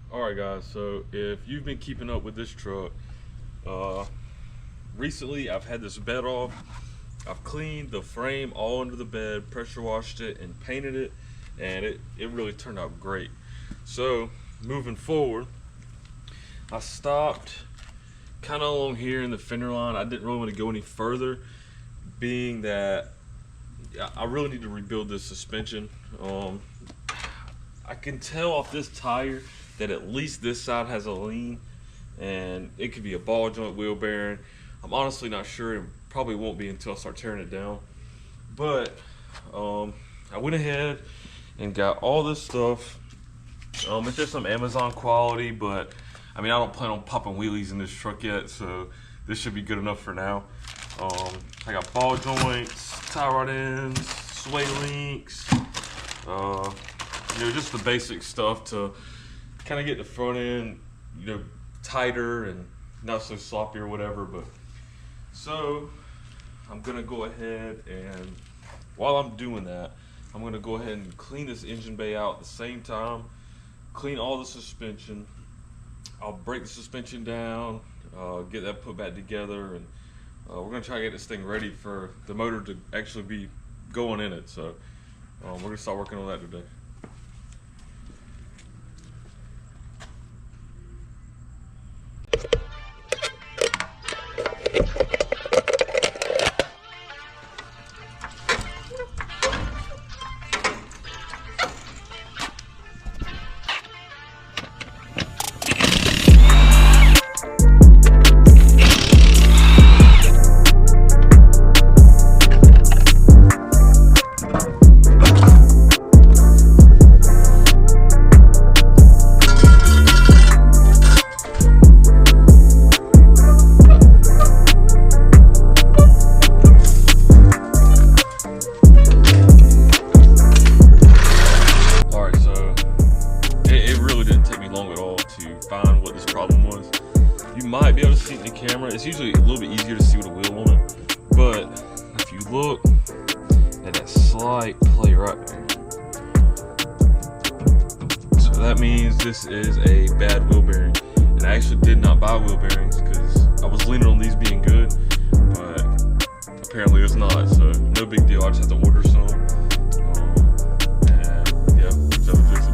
Alright guys, so if you've been keeping up with this truck, recently I've had this bed off. I've cleaned the frame all under the bed, pressure washed it and painted it, and it really turned out great. So moving forward, I stopped kind of along here in the fender line. I didn't really want to go any further, being that I really need to rebuild this suspension. I can tell off this tire that at least this side has a lean, and it could be a ball joint wheel bearing. I'm honestly not sure. It probably won't be until I start tearing it down. But I went ahead and got all this stuff. It's just some Amazon quality, but I mean, I don't plan on popping wheelies in this truck yet, so this should be good enough for now. I got ball joints, tie rod ends, sway links, just the basic stuff to kind of get the front end, tighter and not so sloppy or whatever. But so I'm gonna go ahead, and while I'm doing that, I'm gonna go ahead and clean this engine bay out at the same time, clean all the suspension. I'll break the suspension down, get that put back together, and we're gonna try to get this thing ready for the motor to actually be going in it. So we're gonna start working on that today. Find what this problem was. You might be able to see it in the camera. It's usually a little bit easier to see with a wheel on it, but if you look at that slight play right there, so that means this is a bad wheel bearing. And I actually did not buy wheel bearings because I was leaning on these being good, but apparently it's not, so no big deal. I just have to order some. And yeah, so fix it.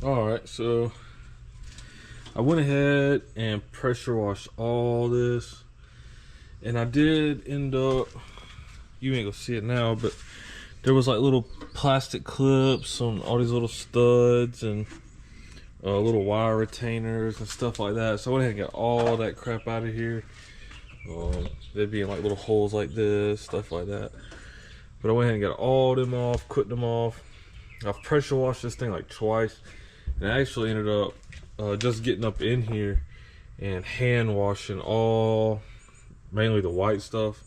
Alright, so I went ahead and pressure washed all this, and I did end up, you ain't gonna see it now, but there was like little plastic clips on all these little studs and little wire retainers and stuff like that. So I went ahead and got all that crap out of here. They'd be in like little holes like this, stuff like that. But I went ahead and got all them off, cut them off. I've pressure washed this thing like twice, and I actually ended up just getting up in here and hand washing all, mainly the white stuff.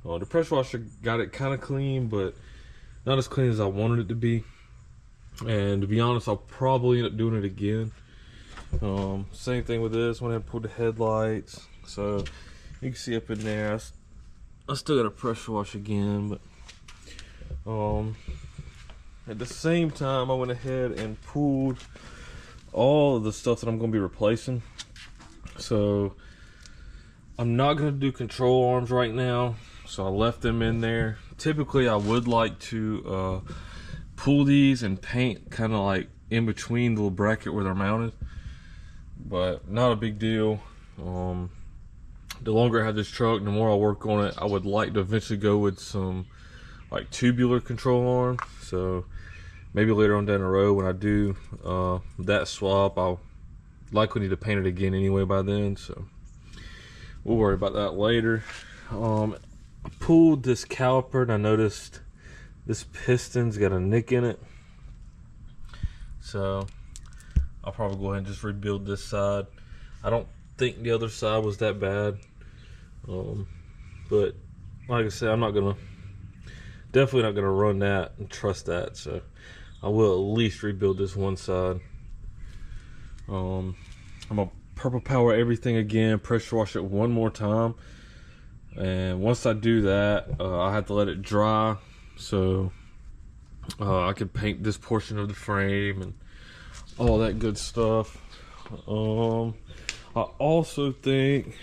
The pressure washer got it kind of clean, but not as clean as I wanted it to be. And to be honest, I'll probably end up doing it again. Same thing with this. Went ahead and pulled the headlights. So you can see up in there, I still got to pressure wash again. But at the same time, I went ahead and pulled all of the stuff that I'm going to be replacing. So I'm not going to do control arms right now, so I left them in there. Typically I would like to pull these and paint kind of like in between the little bracket where they're mounted, but not a big deal. The longer I have this truck, the more I work on it. I would like to eventually go with some like tubular control arm, so maybe later on down the road when I do that swap, I'll likely need to paint it again anyway by then, so we'll worry about that later. I pulled this caliper and I noticed this piston's got a nick in it, so I'll probably go ahead and just rebuild this side. I don't think the other side was that bad, but like I said, definitely not gonna run that and trust that, so I will at least rebuild this one side. I'm gonna purple power everything again, pressure wash it one more time, and once I do that, I have to let it dry so I can paint this portion of the frame and all that good stuff. I also think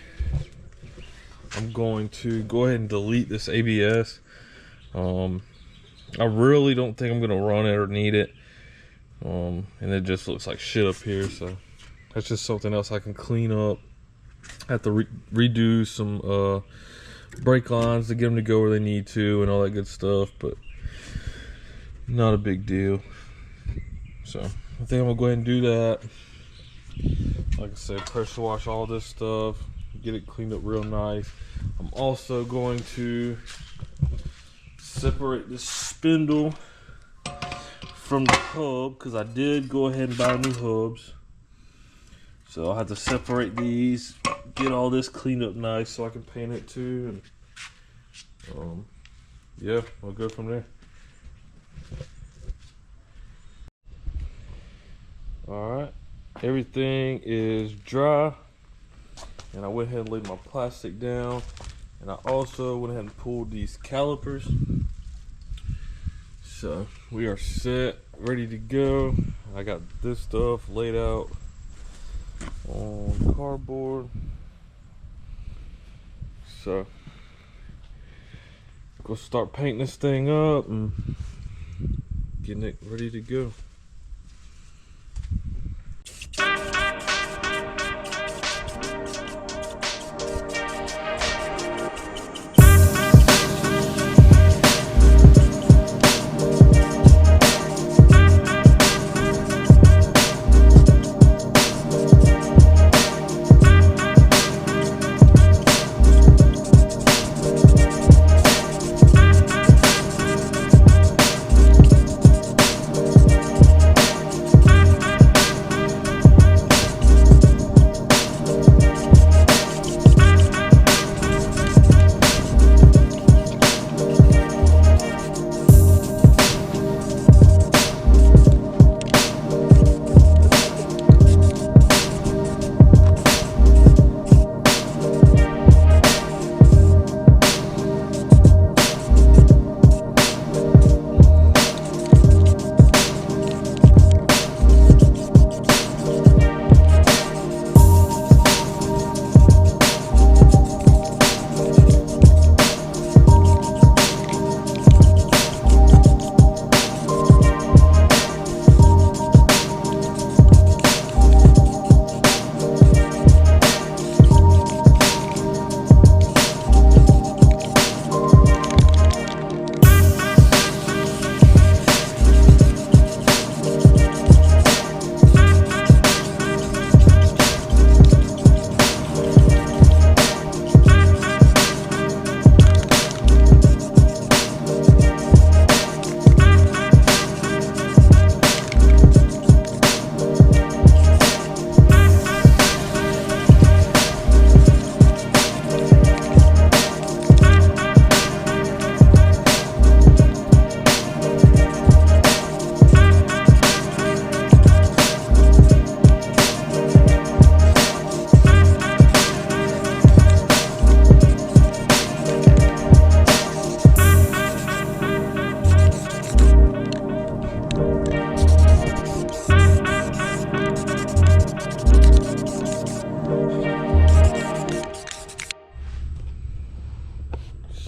I'm going to go ahead and delete this ABS. I really don't think I'm gonna run it or need it, and it just looks like shit up here, so that's just something else I can clean up. I have to redo some brake lines to get them to go where they need to and all that good stuff, but not a big deal. So I think I'm gonna go ahead and do that. Like I said, pressure wash all this stuff, get it cleaned up real nice. I'm also going to separate this spindle from the hub, because I did go ahead and buy new hubs. So I'll have to separate these, get all this cleaned up nice so I can paint it too. And yeah, we'll go from there. Alright, everything is dry, and I went ahead and laid my plastic down, and I also went ahead and pulled these calipers. So we are set, ready to go. I got this stuff laid out on cardboard, so go start painting this thing up and getting it ready to go.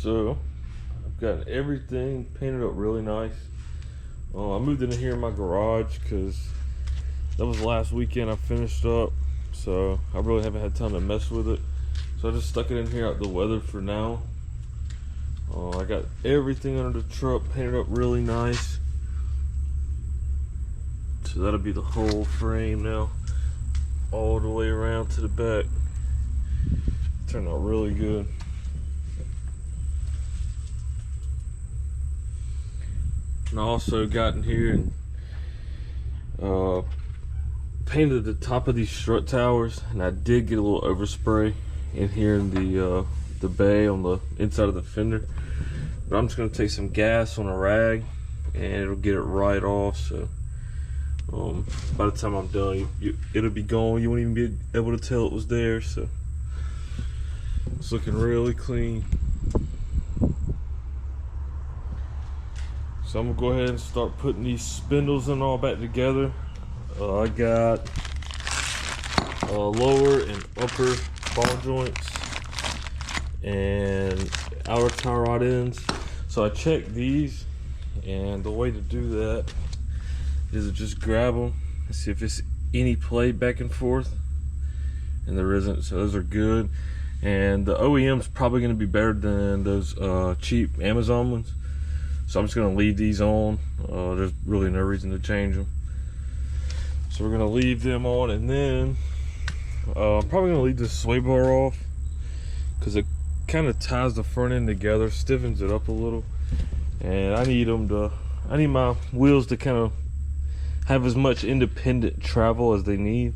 So I've got everything painted up really nice. I moved in here in my garage because that was last weekend I finished up, so I really haven't had time to mess with it. So I just stuck it in here out the weather for now. I got everything under the truck painted up really nice. So that'll be the whole frame now, all the way around to the back. Turned out really good. And I also got in here and painted the top of these strut towers, and I did get a little overspray in here in the bay on the inside of the fender, but I'm just going to take some gas on a rag and it'll get it right off. So by the time I'm done, it'll be gone. You won't even be able to tell it was there. So it's looking really clean. So I'm gonna go ahead and start putting these spindles and all back together. I got lower and upper ball joints and outer tie rod ends. So I checked these, and the way to do that is to just grab them and see if it's any play back and forth, and there isn't, so those are good. And the OEM's probably going to be better than those cheap Amazon ones, so I'm just going to leave these on. There's really no reason to change them, so we're going to leave them on. And then I'm probably going to leave this sway bar off because it kind of ties the front end together, stiffens it up a little, and I need my wheels to kind of have as much independent travel as they need.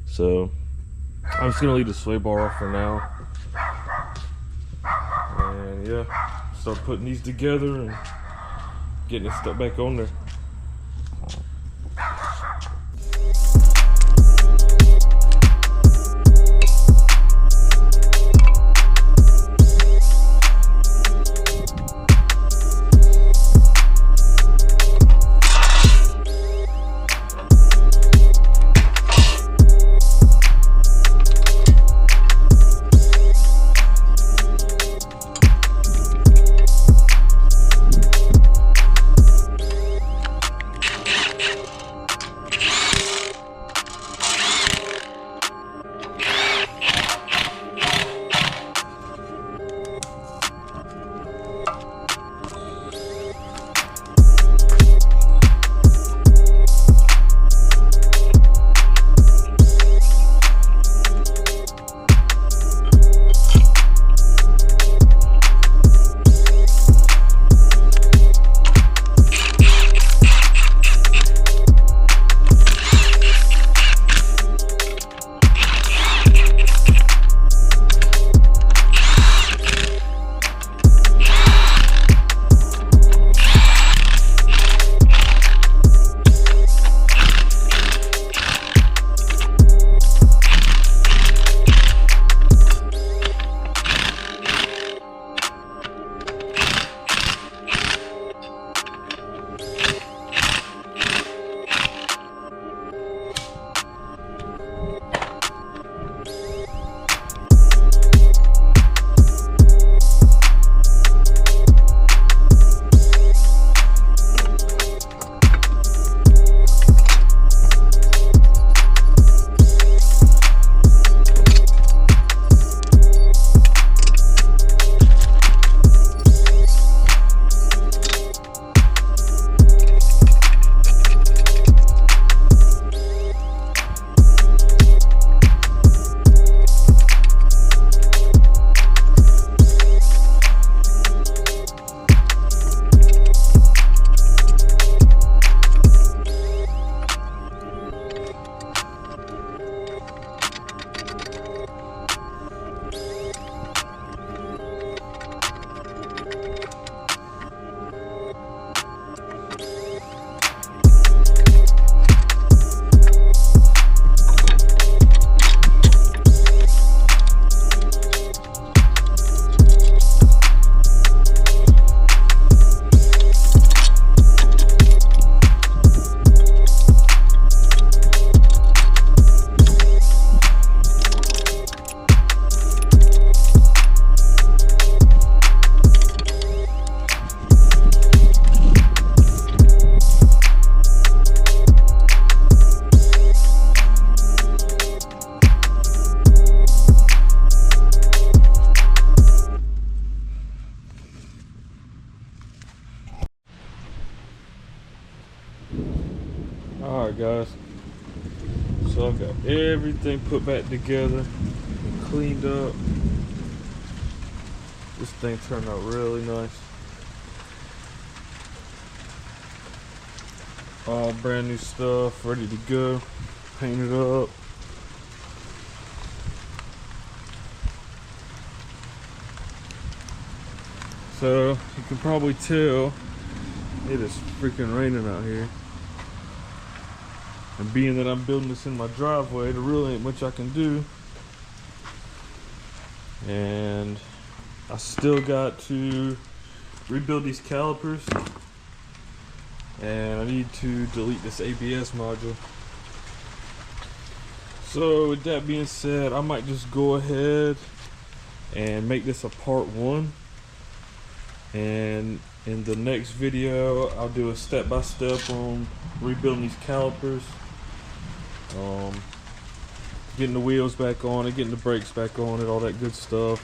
So I'm just gonna leave the sway bar off for now, and yeah, start putting these together and getting this stuff back on there. guys. So I've got everything put back together and cleaned up. This thing turned out really nice. All brand new stuff, ready to go. Painted up. So you can probably tell it is freaking raining out here. And being that I'm building this in my driveway, there really ain't much I can do. And I still got to rebuild these calipers. And I need to delete this ABS module. So with that being said, I might just go ahead and make this a part 1. And in the next video, I'll do a step-by-step on rebuilding these calipers. Getting the wheels back on it, getting the brakes back on it, all that good stuff.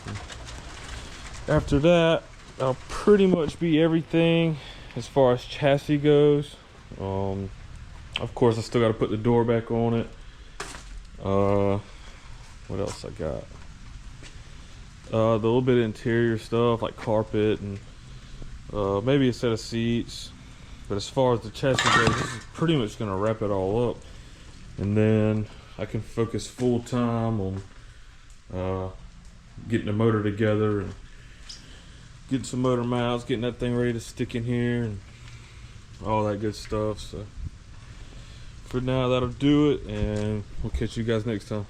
And after that, I'll pretty much be everything as far as chassis goes. Of course, I still got to put the door back on it. What else I got? The little bit of interior stuff like carpet and maybe a set of seats. But as far as the chassis goes, this is pretty much going to wrap it all up. And then I can focus full time on getting the motor together and getting some motor mounts, getting that thing ready to stick in here and all that good stuff. So for now, that'll do it, and we'll catch you guys next time.